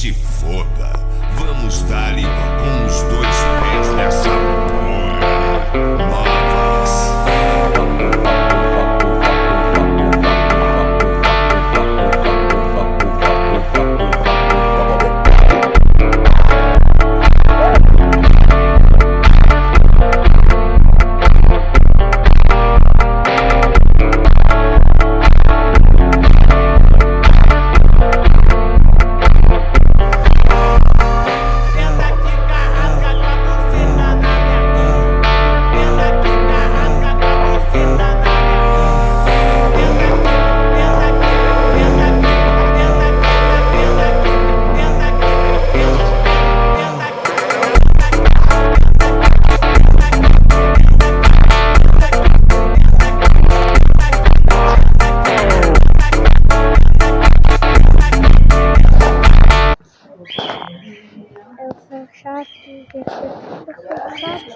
se foda. Vamos dar-lhe com os dois pés nessa porra. Novas. Eu sou chato, eu sou chato.